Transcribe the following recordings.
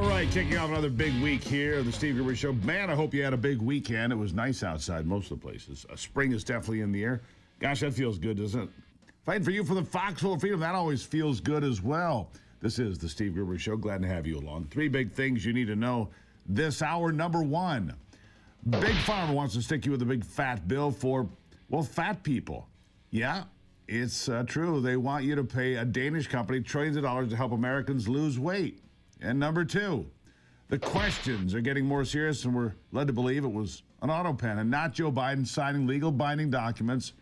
All right, kicking off another big week here, the Steve Gruber Show. Man, I hope you had a big weekend. It was nice outside most of the places. Spring is definitely in the air. Gosh, that feels good, doesn't it? Fighting for you for the foxhole of freedom, that always feels good as well. This is the Steve Gruber Show. Glad to have you along. Three big things you need to know this hour. Number one, Big Pharma wants to stick you with a big fat bill for, well, fat people. Yeah, it's true. They want you to pay a Danish company trillions of dollars to help Americans lose weight. And number two, the questions are getting more serious, and we're led to believe it was an autopen and not Joe Biden signing legal binding documents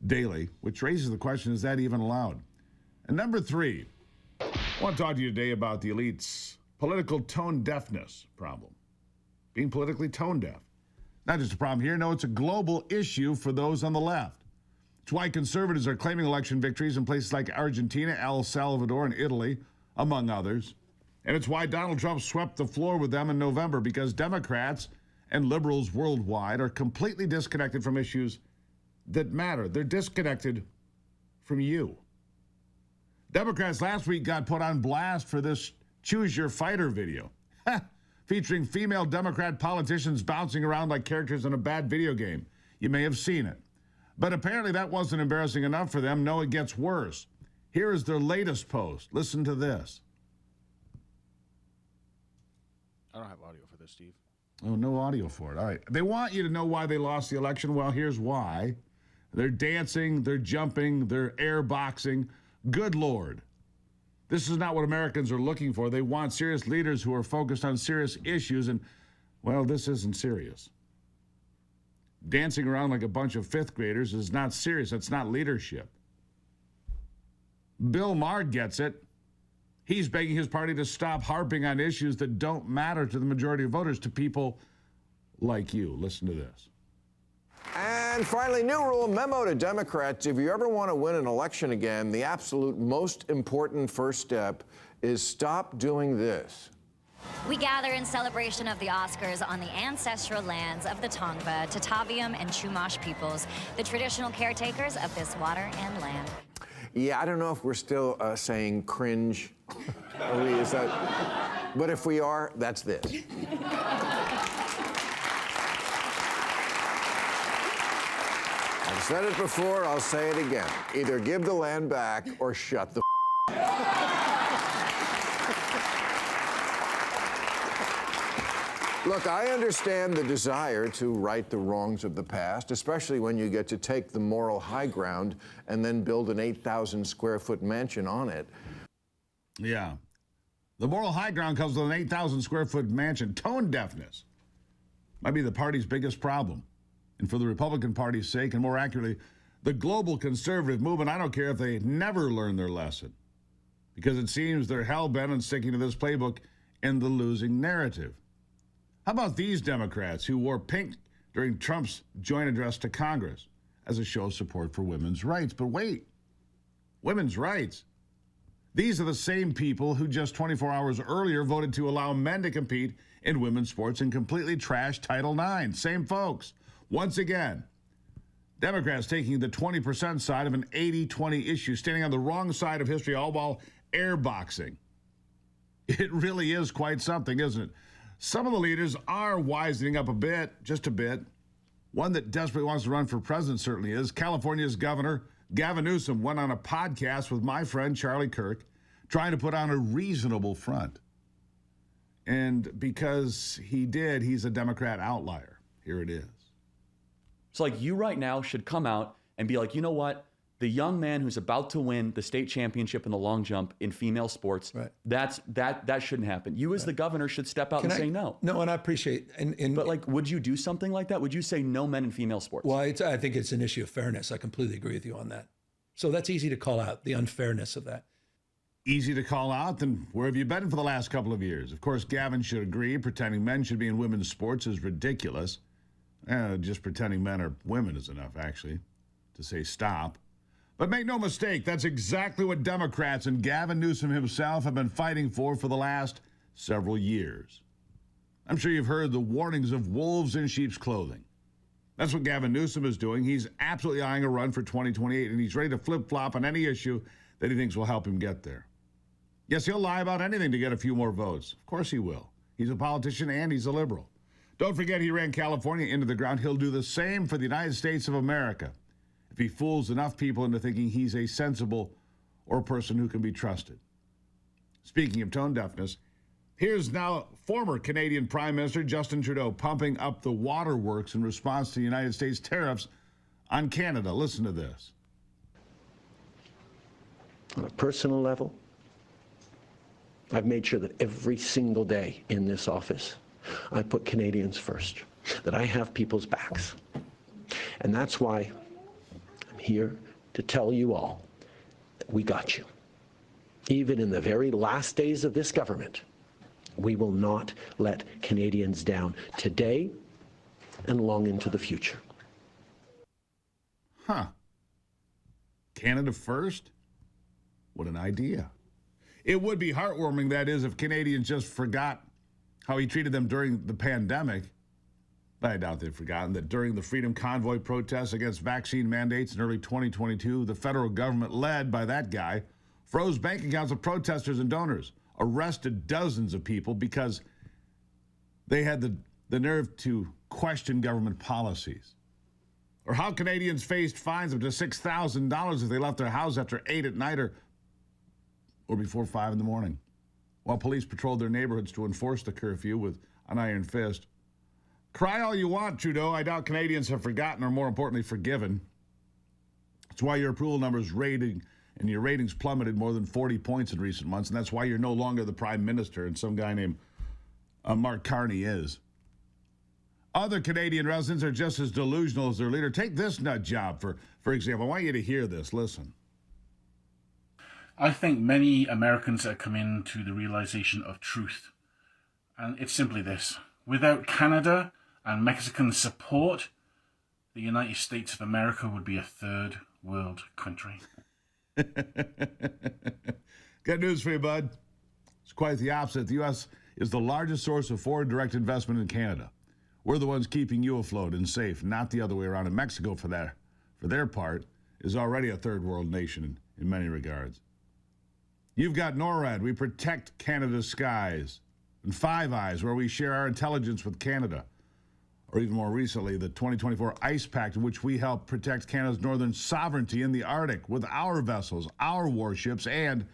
daily, which raises the question, is that even allowed? And number three, I want to talk to you today about the elite's political tone-deafness problem. Being politically tone-deaf. Not just a problem here, no, it's a global issue for those on the left. It's why conservatives are claiming election victories in places like Argentina, El Salvador, and Italy, among others. And it's why Donald Trump swept the floor with them in November, because Democrats and liberals worldwide are completely disconnected from issues that matter. They're disconnected from you. Democrats last week got put on blast for this Choose Your Fighter video, featuring female Democrat politicians bouncing around like characters in a bad video game. You may have seen it. But apparently that wasn't embarrassing enough for them. No, it gets worse. Here is their latest post. Listen to this. I don't have audio for this, Steve. Oh, no audio for it. All right. They want you to know why they lost the election. Well, here's why. They're dancing, they're jumping, they're air boxing. Good Lord. This is not what Americans are looking for. They want serious leaders who are focused on serious issues, and, well, this isn't serious. Dancing around like a bunch of fifth graders is not serious. It's not leadership. Bill Maher gets it. He's begging his party to stop harping on issues that don't matter to the majority of voters, to people like you. Listen to this. And finally, new rule, memo to Democrats. If you ever want to win an election again, the absolute most important first step is stop doing this. We gather in celebration of the Oscars on the ancestral lands of the Tongva, Tataviam, and Chumash peoples, the traditional caretakers of this water and land. Yeah, I don't know if we're still saying cringe. Is that? But if we are, that's this. I've said it before, I'll say it again. Either give the land back or shut the Look, I understand the desire to right the wrongs of the past, especially when you get to take the moral high ground and then build an 8,000 square foot mansion on it. Yeah. The moral high ground comes with an 8,000 square foot mansion. Tone-deafness might be the party's biggest problem. And for the Republican Party's sake, and more accurately, the global conservative movement, I don't care if they never learn their lesson, because it seems they're hell-bent on sticking to this playbook in the losing narrative. How about these Democrats who wore pink during Trump's joint address to Congress as a show of support for women's rights? But wait, women's rights? These are the same people who just 24 hours earlier voted to allow men to compete in women's sports and completely trashed Title IX. Same folks. Once again, Democrats taking the 20% side of an 80-20 issue, standing on the wrong side of history, all while airboxing. It really is quite something, isn't it? Some of the leaders are wisening up a bit, just a bit. One that desperately wants to run for president certainly is. California's Governor Gavin Newsom went on a podcast with my friend Charlie Kirk, trying to put on a reasonable front. And because he did, he's a Democrat outlier. Here it is. So like you right now should come out and be like, you know what? The young man who's about to win the state championship in the long jump in female sports, right. that shouldn't happen. You as the governor should step out and say no. No, and I appreciate. But like, would you do something like that? Would you say no men in female sports? Well, I think it's an issue of fairness. I completely agree with you on that. So that's easy to call out, the unfairness of that. Easy to call out? Then where have you been for the last couple of years? Of course, Gavin should agree. Pretending men should be in women's sports is ridiculous. Just pretending men are women is enough, actually, to say stop. But make no mistake, that's exactly what Democrats and Gavin Newsom himself have been fighting for the last several years. I'm sure you've heard the warnings of wolves in sheep's clothing. That's what Gavin Newsom is doing. He's absolutely eyeing a run for 2028, and he's ready to flip-flop on any issue that he thinks will help him get there. Yes, he'll lie about anything to get a few more votes. Of course he will. He's a politician and he's a liberal. Don't forget he ran California into the ground. He'll do the same for the United States of America if he fools enough people into thinking he's a sensible or a person who can be trusted. Speaking of tone deafness, here's now former Canadian Prime Minister Justin Trudeau pumping up the waterworks in response to the United States tariffs on Canada. Listen to this. On a personal level, I've made sure that every single day in this office, I put Canadians first, that I have people's backs. And that's why I'm here to tell you all that we got you. Even in the very last days of this government, we will not let Canadians down today and long into the future. Huh. Canada first? What an idea. It would be heartwarming, that is, if Canadians just forgot how he treated them during the pandemic. But I doubt they've forgotten that during the Freedom Convoy protests against vaccine mandates in early 2022, the federal government, led by that guy, froze bank accounts of protesters and donors, arrested dozens of people because they had the nerve to question government policies. Or how Canadians faced fines of up to $6,000 if they left their house after 8 at night or before 5 in the morning, while police patrolled their neighborhoods to enforce the curfew with an iron fist. Cry all you want, Trudeau. I doubt Canadians have forgotten, or more importantly, forgiven. That's why your approval numbers and your ratings plummeted more than 40 points in recent months, and that's why you're no longer the Prime Minister and some guy named Mark Carney is. Other Canadian residents are just as delusional as their leader. Take this nut job, for example. I want you to hear this. Listen. I think many Americans are coming to the realization of truth. And it's simply this. Without Canada and Mexican support, the United States of America would be a third world country. Good news for you, bud. It's quite the opposite. The U.S. is the largest source of foreign direct investment in Canada. We're the ones keeping you afloat and safe, not the other way around. And Mexico, for their part, is already a third world nation in many regards. You've got NORAD. We protect Canada's skies. And Five Eyes, where we share our intelligence with Canada. Or even more recently, the 2024 Ice Pact, in which we help protect Canada's northern sovereignty in the Arctic with our vessels, our warships, and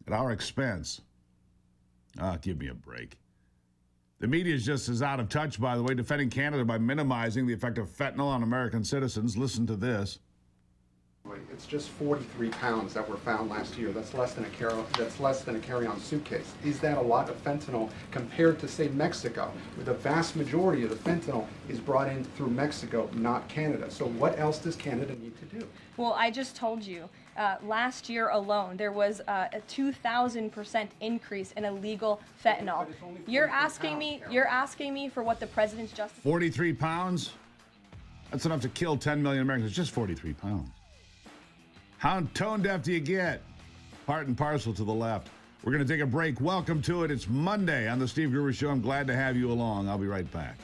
at our expense. Give me a break. The media is just as out of touch, by the way, defending Canada by minimizing the effect of fentanyl on American citizens. Listen to this. It's just 43 pounds that were found last year. That's less than a carry-on suitcase. Is that a lot of fentanyl compared to, say, Mexico, where the vast majority of the fentanyl is brought in through Mexico, not Canada? So what else does Canada need to do? Well, I just told you, last year alone, there was a 2,000% increase in illegal fentanyl. You're asking me for what the president's justice... 43 pounds? That's enough to kill 10 million Americans. It's just 43 pounds. How tone deaf do you get? Part and parcel to the left. We're going to take a break. Welcome to it. It's Monday on the Steve Gruber Show. I'm glad to have you along. I'll be right back.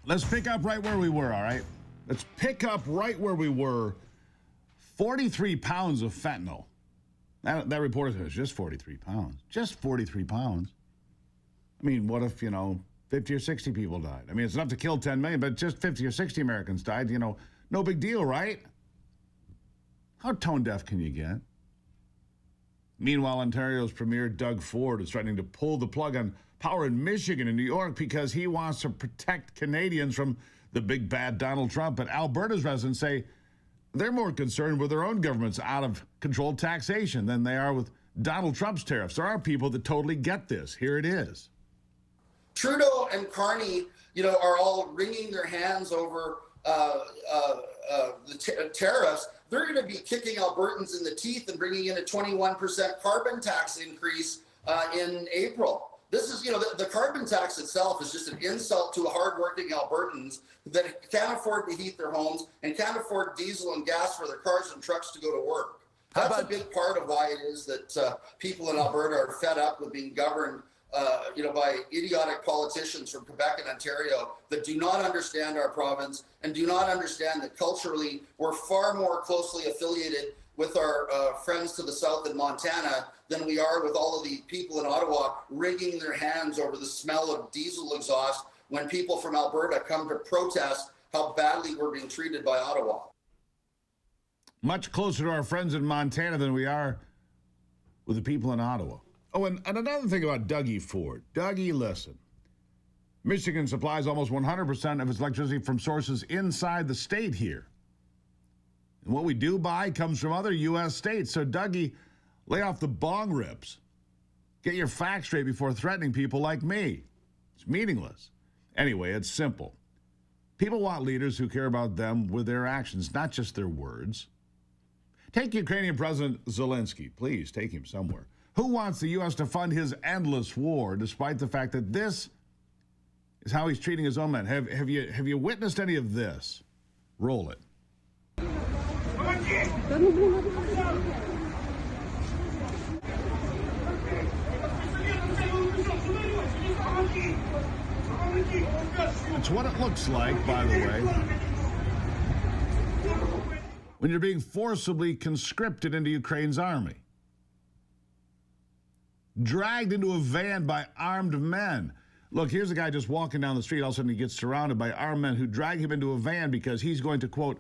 Let's pick up right where we were, all right? Let's pick up right where we were. 43 pounds of fentanyl. That report says just 43 pounds. Just 43 pounds. I mean, what if, 50 or 60 people died? I mean, it's enough to kill 10 million, but just 50 or 60 Americans died. No big deal, right? How tone deaf can you get? Meanwhile, Ontario's Premier Doug Ford is threatening to pull the plug on power in Michigan and New York because he wants to protect Canadians from the big bad Donald Trump. But Alberta's residents say they're more concerned with their own government's out-of-control taxation than they are with Donald Trump's tariffs. There are people that totally get this. Here it is. Trudeau and Carney, are all wringing their hands over the tariffs. They're going to be kicking Albertans in the teeth and bringing in a 21% carbon tax increase in April. This is, the carbon tax itself is just an insult to hardworking Albertans that can't afford to heat their homes and can't afford diesel and gas for their cars and trucks to go to work. That's a big part of why it is that people in Alberta are fed up with being governed by idiotic politicians from Quebec and Ontario that do not understand our province and do not understand that culturally we're far more closely affiliated with our friends to the south in Montana than we are with all of the people in Ottawa wringing their hands over the smell of diesel exhaust when people from Alberta come to protest how badly we're being treated by Ottawa. Much closer to our friends in Montana than we are with the people in Ottawa. Oh, and another thing about Dougie Ford. Dougie, listen. Michigan supplies almost 100% of its electricity from sources inside the state here. And what we do buy comes from other U.S. states. So, Dougie, lay off the bong rips. Get your facts straight before threatening people like me. It's meaningless. Anyway, it's simple. People want leaders who care about them with their actions, not just their words. Take Ukrainian President Zelensky. Please, take him somewhere. Who wants the U.S. to fund his endless war, despite the fact that this is how he's treating his own men? Have you witnessed any of this? Roll it. It's what it looks like, by the way, when you're being forcibly conscripted into Ukraine's army. Dragged into a van by armed men. Look, here's a guy just walking down the street. All of a sudden he gets surrounded by armed men who drag him into a van because he's going to, quote,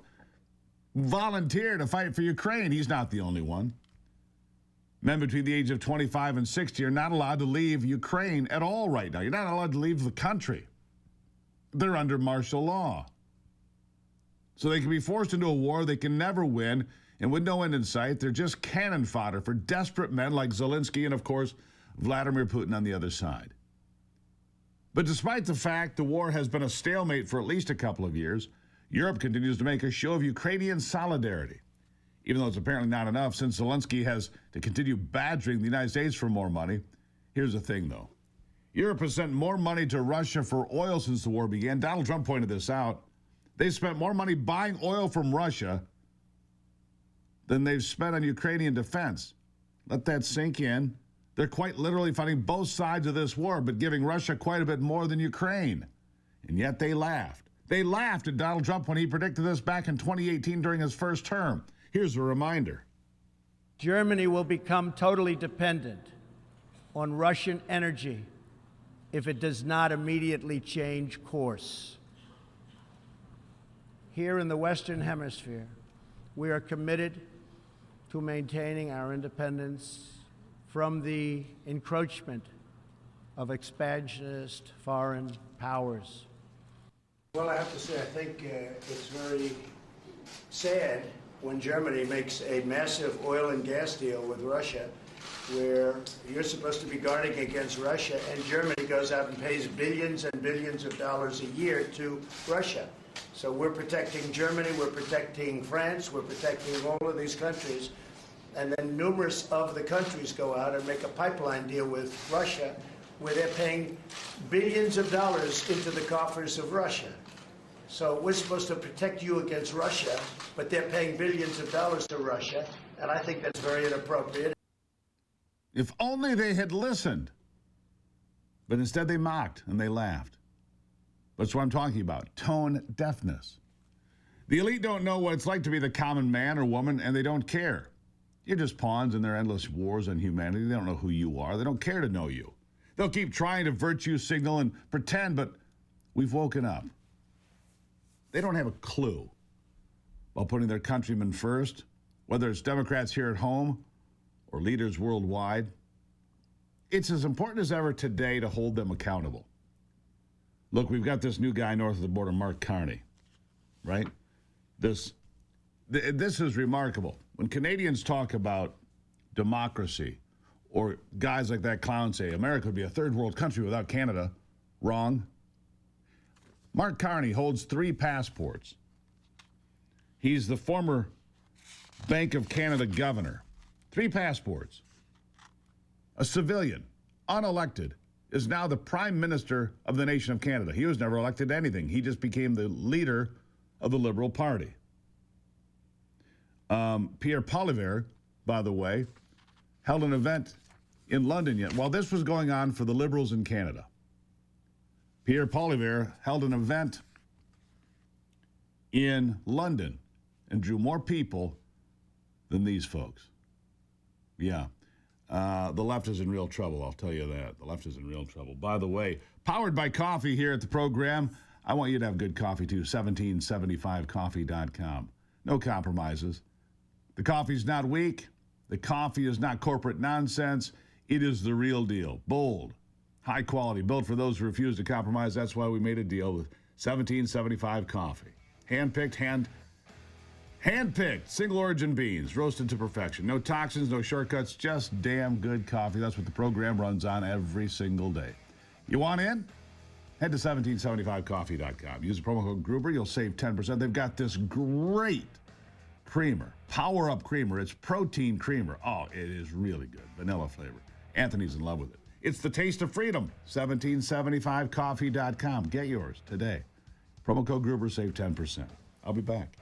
volunteer to fight for Ukraine. He's not the only one. Men between the age of 25 and 60 are not allowed to leave Ukraine at all right now. You're not allowed to leave the country. They're under martial law. So they can be forced into a war they can never win, and with no end in sight, they're just cannon fodder for desperate men like Zelensky and, of course, Vladimir Putin on the other side. But despite the fact the war has been a stalemate for at least a couple of years, Europe continues to make a show of Ukrainian solidarity, even though it's apparently not enough since Zelensky has to continue badgering the United States for more money. Here's the thing, though. Europe has sent more money to Russia for oil since the war began. Donald Trump pointed this out. They've spent more money buying oil from Russia than they've spent on Ukrainian defense. Let that sink in. They're quite literally fighting both sides of this war, but giving Russia quite a bit more than Ukraine. And yet they laughed. They laughed at Donald Trump when he predicted this back in 2018 during his first term. Here's a reminder. Germany will become totally dependent on Russian energy if it does not immediately change course. Here in the Western Hemisphere, we are committed to maintaining our independence from the encroachment of expansionist foreign powers. Well, I have to say, I think it's very sad when Germany makes a massive oil and gas deal with Russia, where you're supposed to be guarding against Russia, and Germany goes out and pays billions and billions of dollars a year to Russia. So we're protecting Germany, we're protecting France, we're protecting all of these countries, and then numerous of the countries go out and make a pipeline deal with Russia, where they're paying billions of dollars into the coffers of Russia. So we're supposed to protect you against Russia, but they're paying billions of dollars to Russia, and I think that's very inappropriate. If only they had listened. But instead they mocked and they laughed. That's what I'm talking about, tone-deafness. The elite don't know what it's like to be the common man or woman, and they don't care. You're just pawns in their endless wars on humanity. They don't know who you are. They don't care to know you. They'll keep trying to virtue signal and pretend, but we've woken up. They don't have a clue while putting their countrymen first, whether it's Democrats here at home or leaders worldwide. It's as important as ever today to hold them accountable. Look, we've got this new guy north of the border, Mark Carney, right? This is remarkable. When Canadians talk about democracy, or guys like that clown say, America would be a third world country without Canada, wrong. Mark Carney holds 3 passports. He's the former Bank of Canada governor. 3 passports. A civilian, unelected, is now the Prime Minister of the nation of Canada. He was never elected to anything. He just became the leader of the Liberal Party. Pierre Poilievre, by the way, held an event in London yet. While this was going on for the Liberals in Canada, Pierre Poilievre held an event in London and drew more people than these folks. Yeah. The left is in real trouble, I'll tell you that. The left is in real trouble. By the way, powered by coffee here at the program. I want you to have good coffee, too. 1775coffee.com. No compromises. The coffee's not weak. The coffee is not corporate nonsense. It is the real deal. Bold, high quality, built for those who refuse to compromise. That's why we made a deal with 1775 Coffee. Handpicked, single origin beans, roasted to perfection. No toxins, no shortcuts, just damn good coffee. That's what the program runs on every single day. You want in? Head to 1775coffee.com. Use the promo code Gruber. You'll save 10%. They've got this great creamer, Power Up Creamer. It's protein creamer. Oh, it is really good. Vanilla flavor. Anthony's in love with it. It's the taste of freedom. 1775coffee.com. Get yours today. Promo code Gruber, save 10%. I'll be back.